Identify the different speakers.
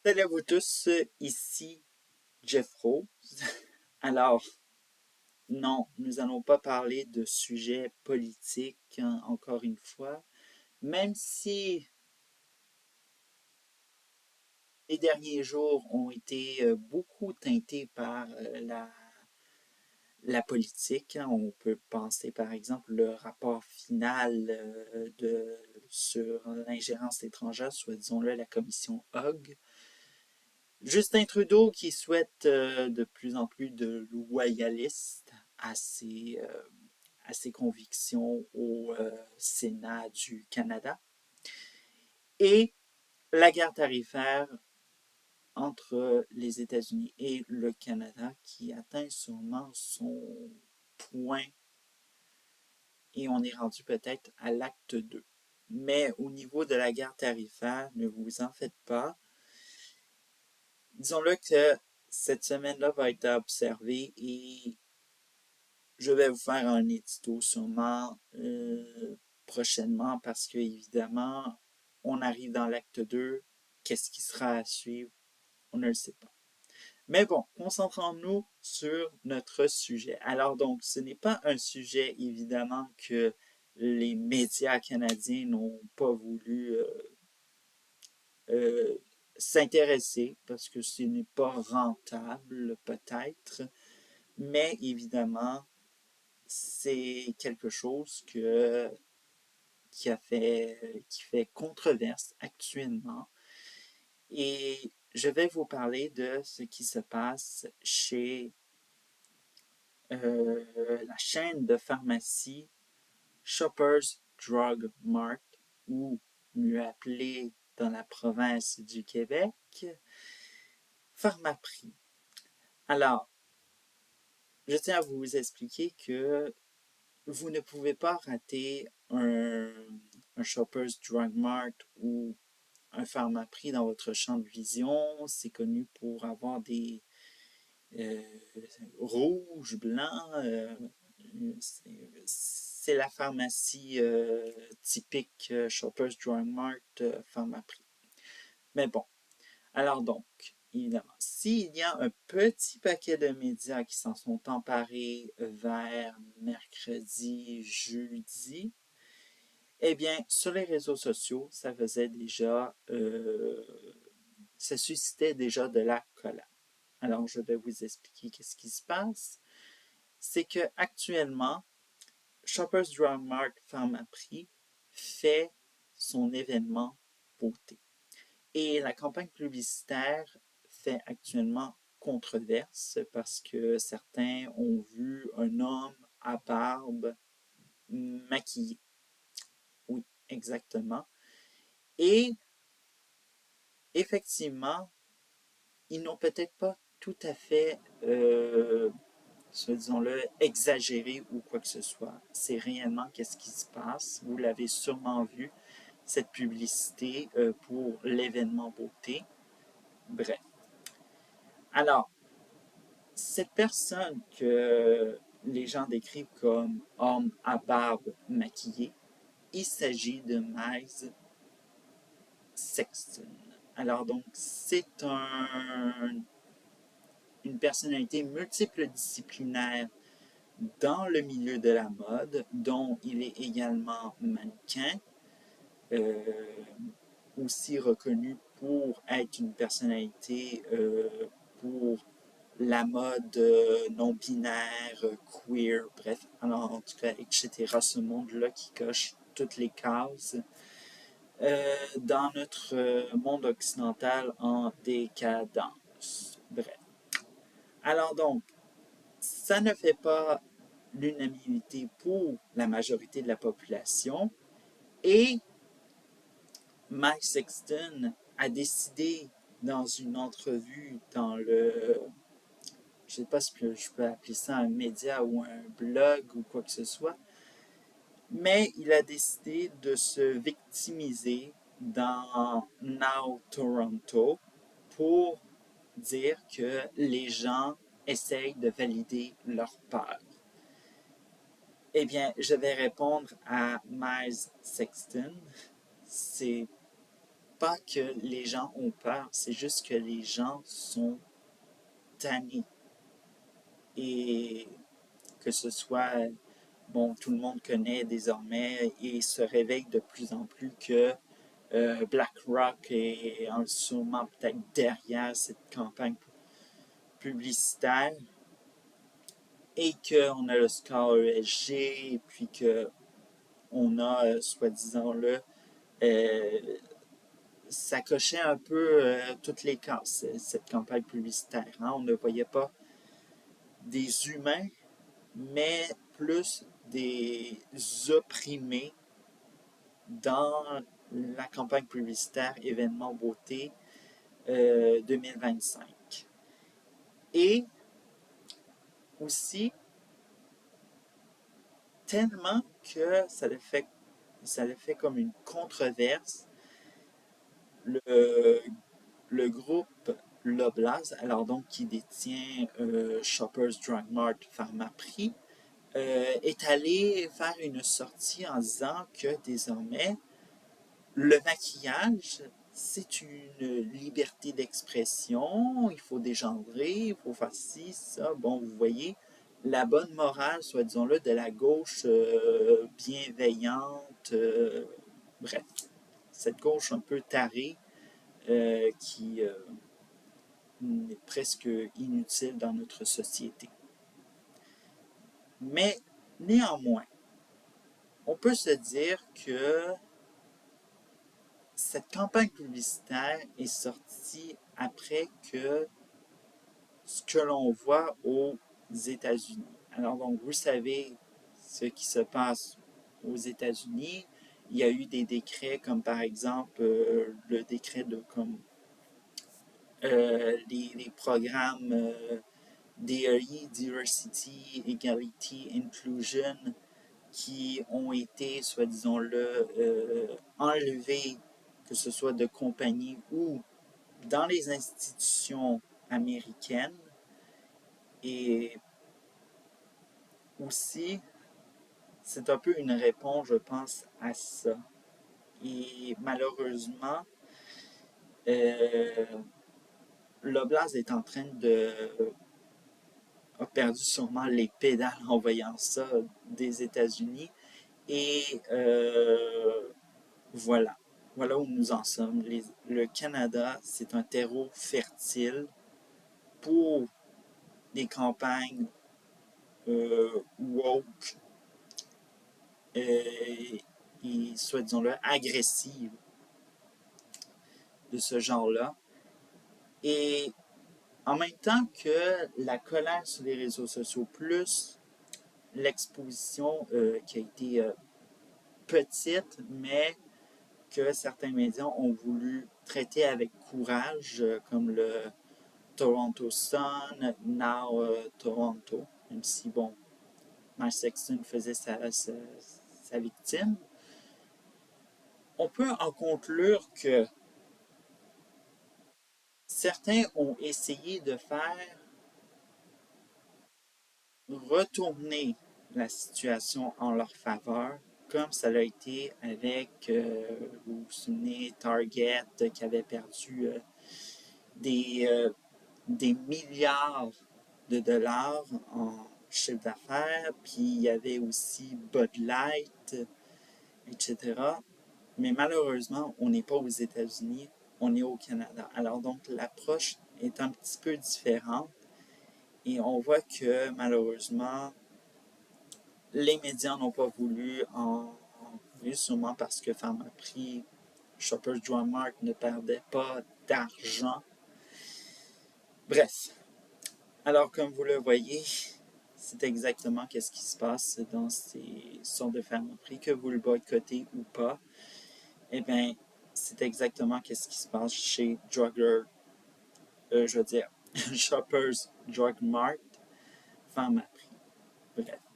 Speaker 1: Salut à vous tous, ici Jeff Rose. Alors, non, nous allons pas parler de sujets politiques, hein, encore une fois, même si les derniers jours ont été beaucoup teintés par la politique, hein. On peut penser par exemple le rapport final sur l'ingérence étrangère, soit disons-le la commission Hogg. Justin Trudeau qui souhaite de plus en plus de loyalistes à ses convictions au Sénat du Canada. Et la guerre tarifaire entre les États-Unis et le Canada qui atteint sûrement son point et on est rendu peut-être à l'acte 2. Mais au niveau de la guerre tarifaire, ne vous en faites pas. Disons-le que cette semaine-là va être observée et je vais vous faire un édito sûrement prochainement parce que évidemment, on arrive dans l'acte 2. Qu'est-ce qui sera à suivre? On ne le sait pas. Mais bon, concentrons-nous sur notre sujet. Alors donc, ce n'est pas un sujet évidemment que les médias canadiens n'ont pas voulu euh, s'intéresser parce que ce n'est pas rentable peut-être, mais évidemment, c'est quelque chose qui fait controverse actuellement. Et je vais vous parler de ce qui se passe chez la chaîne de pharmacie Shoppers Drug Mart, ou mieux appelé dans la province du Québec, Pharmaprix. Alors, je tiens à vous expliquer que vous ne pouvez pas rater un Shoppers Drug Mart ou un Pharmaprix dans votre champ de vision. C'est connu pour avoir des euh, rouges, blancs. C'est la pharmacie typique Shoppers Drug Mart Pharmaprix. Mais bon, alors donc, évidemment, s'il y a un petit paquet de médias qui s'en sont emparés vers mercredi, jeudi, eh bien, sur les réseaux sociaux, ça suscitait déjà de la colère. Alors, je vais vous expliquer qu'est-ce qui se passe. C'est que actuellement, Shoppers Drug Mart Pharmaprix fait son événement beauté. Et la campagne publicitaire fait actuellement controverse parce que certains ont vu un homme à barbe maquillé. Oui, exactement. Et effectivement, ils n'ont peut-être pas tout à fait, disons-le, exagéré ou quoi que ce soit. C'est réellement qu'est-ce qui se passe. Vous l'avez sûrement vu, cette publicité pour l'événement beauté. Bref. Alors, cette personne que les gens décrivent comme homme à barbe maquillée, il s'agit de Miles Sexton. Alors donc, une personnalité multiple disciplinaire dans le milieu de la mode, dont il est également mannequin, euh, aussi reconnu pour être une personnalité pour la mode non-binaire, queer, bref, alors en tout cas, etc. Ce monde-là qui coche toutes les cases dans notre monde occidental en décadence. Bref. Alors donc, ça ne fait pas l'unanimité pour la majorité de la population et Mike Sexton a décidé dans une entrevue dans je ne sais pas si je peux appeler ça un média ou un blog ou quoi que ce soit, mais il a décidé de se victimiser dans Now Toronto pour dire que les gens essayent de valider leur peur. Eh bien, je vais répondre à Miles Sexton. C'est pas que les gens ont peur, c'est juste que les gens sont tannés. Et que ce soit, bon, tout le monde connaît désormais et se réveille de plus en plus que BlackRock est sûrement peut-être derrière cette campagne publicitaire et qu'on a le score ESG et puis qu'on a, soi-disant, là, euh, ça cochait un peu toutes les cases, cette campagne publicitaire. Hein? On ne voyait pas des humains, mais plus des opprimés dans la campagne publicitaire événement beauté 2025. Et aussi, tellement que ça le fait comme une controverse, le, le groupe Loblaws, alors donc qui détient Shoppers Drug Mart Pharmaprix, est allé faire une sortie en disant que désormais, le maquillage, c'est une liberté d'expression, il faut dégendrer, il faut faire ci, ça. Bon, vous voyez, la bonne morale, soit disons-le, de la gauche bienveillante, bref, cette gauche un peu tarée qui est presque inutile dans notre société. Mais néanmoins, on peut se dire que cette campagne publicitaire est sortie après que ce que l'on voit aux États-Unis. Alors donc, vous savez ce qui se passe aux États-Unis. Il y a eu des décrets comme par exemple le décret de comme les programmes DRI, Diversity, Equality, Inclusion, qui ont été, soi-disant-le, enlevés, que ce soit de compagnies ou dans les institutions américaines. Et aussi, c'est un peu une réponse, je pense, à ça. Et malheureusement, euh, l'Oblast est en train de a perdu sûrement les pédales en voyant ça des États-Unis. Et voilà. Voilà où nous en sommes. Le Canada, c'est un terreau fertile pour des campagnes woke et, soit disons-le, agressives de ce genre-là. Et en même temps que la colère sur les réseaux sociaux, plus l'exposition qui a été petite, mais que certains médias ont voulu traiter avec courage, comme le Toronto Sun, Now Toronto, même si, bon, Mike Sexton faisait sa victime. On peut en conclure que certains ont essayé de faire retourner la situation en leur faveur, comme ça l'a été avec, vous vous souvenez, Target qui avait perdu des, euh, des milliards de dollars en chiffre d'affaires, puis il y avait aussi Bud Light, etc. Mais malheureusement, on n'est pas aux États-Unis, on est au Canada. Alors donc, l'approche est un petit peu différente et on voit que malheureusement, les médias n'ont pas voulu en parler, sûrement parce que Pharmaprix, Shoppers Drug Mart ne perdait pas d'argent. Bref, alors comme vous le voyez, c'est exactement ce qui se passe dans ces sortes de Pharmaprix, que vous le boycottez ou pas. Eh bien, c'est exactement ce qui se passe chez Drugger, je veux dire, Shoppers Drug Mart, Pharmaprix. Bref.